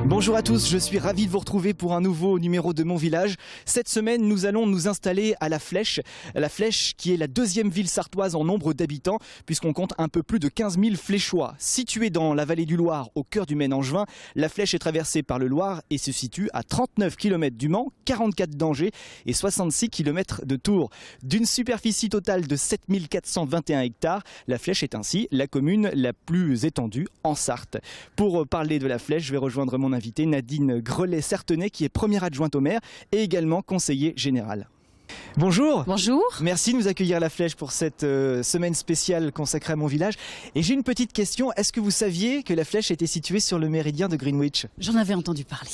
Bonjour à tous, je suis ravi de vous retrouver pour un nouveau numéro de Mon Village. Cette semaine, nous allons nous installer à La Flèche. La Flèche qui est la deuxième ville sartoise en nombre d'habitants, puisqu'on compte un peu plus de 15 000 Fléchois. Située dans la vallée du Loir, au cœur du Maine-Angevin, La Flèche est traversée par le Loir et se situe à 39 km du Mans, 44 d'Angers et 66 km de Tours. D'une superficie totale de 7 421 hectares, La Flèche est ainsi la commune la plus étendue en Sarthe. Pour parler de La Flèche, je vais rejoindre mon invitée Nadine Grelet-Certenay, qui est première adjointe au maire et également conseiller général. Bonjour. Bonjour. Merci de nous accueillir à La Flèche pour cette semaine spéciale consacrée à Mon Village. Et j'ai une petite question. Est-ce que vous saviez que La Flèche était située sur le méridien de Greenwich? J'en avais entendu parler.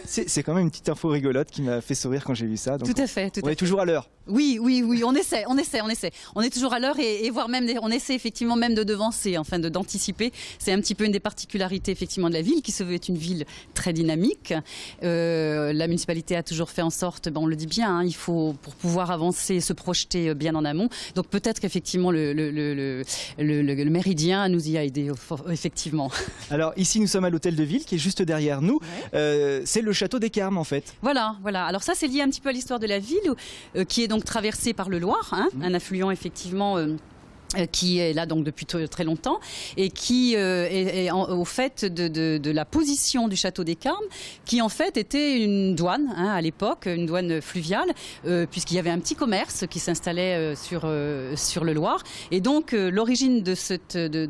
C'est quand même une petite info rigolote qui m'a fait sourire quand j'ai vu ça. Donc tout à fait. on est toujours à l'heure. Oui, on essaie. On est toujours à l'heure et voire même, on essaie effectivement même de devancer, enfin d'anticiper. C'est un petit peu une des particularités effectivement de la ville, qui se veut être une ville très dynamique. La municipalité a toujours fait en sorte, on le dit bien, il faut pour pouvoir avancer, se projeter bien en amont. Donc peut-être qu'effectivement le méridien nous y a aidé, effectivement. Alors ici nous sommes à l'hôtel de ville qui est juste derrière nous. Ouais. C'est le château des Carmes en fait. Voilà. Alors ça c'est lié un petit peu à l'histoire de la ville, qui est donc traversée par le Loir, un affluent effectivement qui est là donc depuis très longtemps et qui est au fait de la position du château des Carmes, qui en fait était une douane à l'époque, une douane fluviale, puisqu'il y avait un petit commerce qui s'installait sur le Loir. Et donc l'origine de ce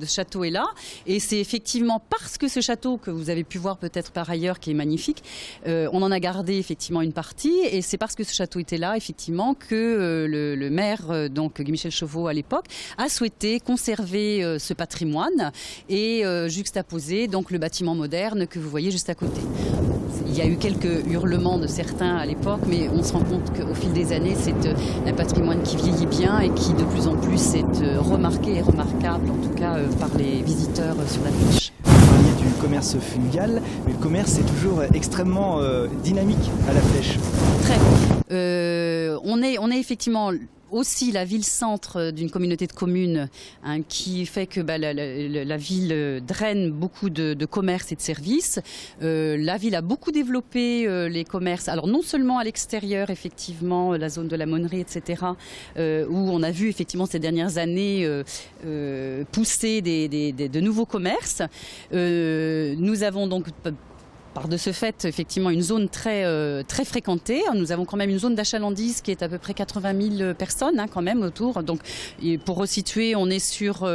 château est là, et c'est effectivement parce que ce château, que vous avez pu voir peut-être par ailleurs, qui est magnifique, on en a gardé effectivement une partie, et c'est parce que ce château était là effectivement que le maire, donc Guy Michel Chauveau à l'époque, a souhaité conserver ce patrimoine et juxtaposer donc le bâtiment moderne que vous voyez juste à côté. Il y a eu quelques hurlements de certains à l'époque, mais on se rend compte qu'au fil des années, c'est un patrimoine qui vieillit bien et qui de plus en plus est remarqué et remarquable, en tout cas par les visiteurs sur la Flèche. Vous parliez du commerce fluvial, mais le commerce est toujours extrêmement dynamique à La Flèche. Très. On est effectivement aussi la ville-centre d'une communauté de communes, qui fait que la ville draine beaucoup de commerces et de services. La ville a beaucoup développé les commerces, alors non seulement à l'extérieur, effectivement, la zone de la Monnerie, etc., où on a vu effectivement ces dernières années pousser de nouveaux commerces. Nous avons donc par de ce fait, effectivement, une zone très fréquentée. Nous avons quand même une zone d'achalandise qui est à peu près 80 000 personnes quand même autour. Donc, pour resituer, on est sur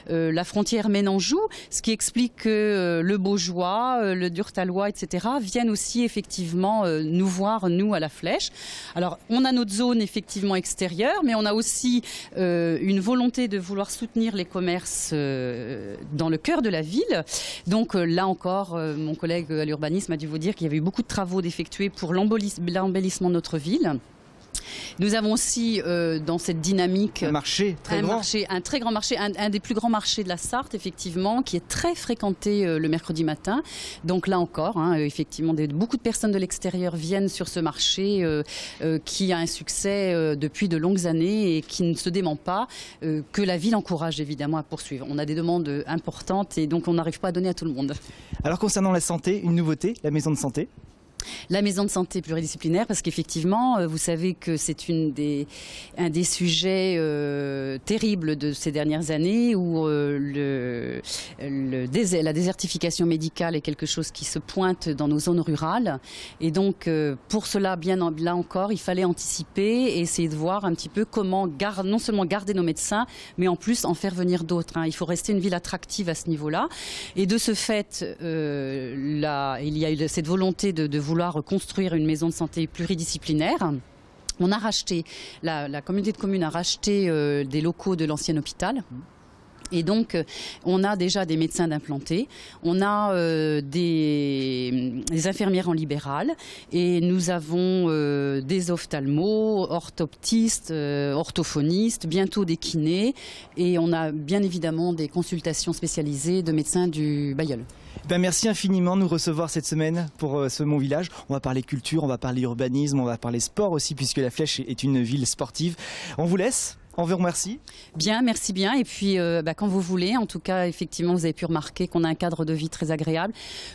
la frontière Maine-Anjou, ce qui explique que le Baugeois, le Durtalois, etc. viennent aussi effectivement nous voir, nous, à La Flèche. Alors, on a notre zone effectivement extérieure, mais on a aussi une volonté de vouloir soutenir les commerces dans le cœur de la ville. Donc là encore, mon collègue à l'urbanisme a dû vous dire qu'il y avait eu beaucoup de travaux d'effectuer pour l'embellissement de notre ville. Nous avons aussi dans cette dynamique un très grand marché, un des plus grands marchés de la Sarthe, effectivement, qui est très fréquenté le mercredi matin. Donc là encore, effectivement, beaucoup de personnes de l'extérieur viennent sur ce marché qui a un succès depuis de longues années et qui ne se dément pas, que la ville encourage évidemment à poursuivre. On a des demandes importantes et donc on n'arrive pas à donner à tout le monde. Alors concernant la santé, une nouveauté, la maison de santé. La maison de santé pluridisciplinaire, parce qu'effectivement, vous savez que c'est un des sujets terribles de ces dernières années, où la désertification médicale est quelque chose qui se pointe dans nos zones rurales. Et donc, pour cela, là encore, il fallait anticiper et essayer de voir un petit peu comment non seulement garder nos médecins, mais en plus en faire venir d'autres. Il faut rester une ville attractive à ce niveau-là. Et de ce fait, il y a eu cette volonté de vouloir construire une maison de santé pluridisciplinaire. On a racheté, la communauté de communes a racheté des locaux de l'ancien hôpital. Et donc, on a déjà des médecins d'implantés, on a des infirmières en libéral, et nous avons des ophtalmos, orthoptistes, orthophonistes, bientôt des kinés, et on a bien évidemment des consultations spécialisées de médecins du Bailleul. Merci infiniment de nous recevoir cette semaine pour ce Mon Village. On va parler culture, on va parler urbanisme, on va parler sport aussi, puisque La Flèche est une ville sportive. On vous laisse. On vous remercie. Bien, merci bien. Et puis, quand vous voulez, en tout cas, effectivement, vous avez pu remarquer qu'on a un cadre de vie très agréable,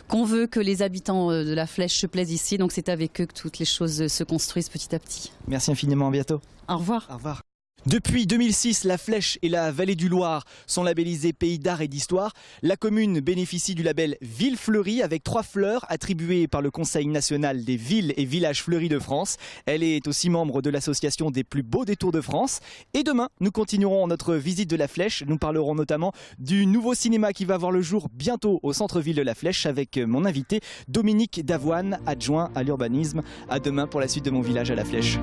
qu'on veut que les habitants de la Flèche se plaisent ici. Donc, c'est avec eux que toutes les choses se construisent petit à petit. Merci infiniment, à bientôt. Au revoir. Au revoir. Depuis 2006, la Flèche et la Vallée du Loir sont labellisés Pays d'Art et d'Histoire. La commune bénéficie du label Ville Fleurie avec 3 fleurs attribuées par le Conseil national des villes et villages fleuris de France. Elle est aussi membre de l'association des plus beaux détours de France. Et demain, nous continuerons notre visite de la Flèche. Nous parlerons notamment du nouveau cinéma qui va voir le jour bientôt au centre-ville de la Flèche avec mon invité Dominique Davoine, adjoint à l'urbanisme. À demain pour la suite de Mon Village à la Flèche.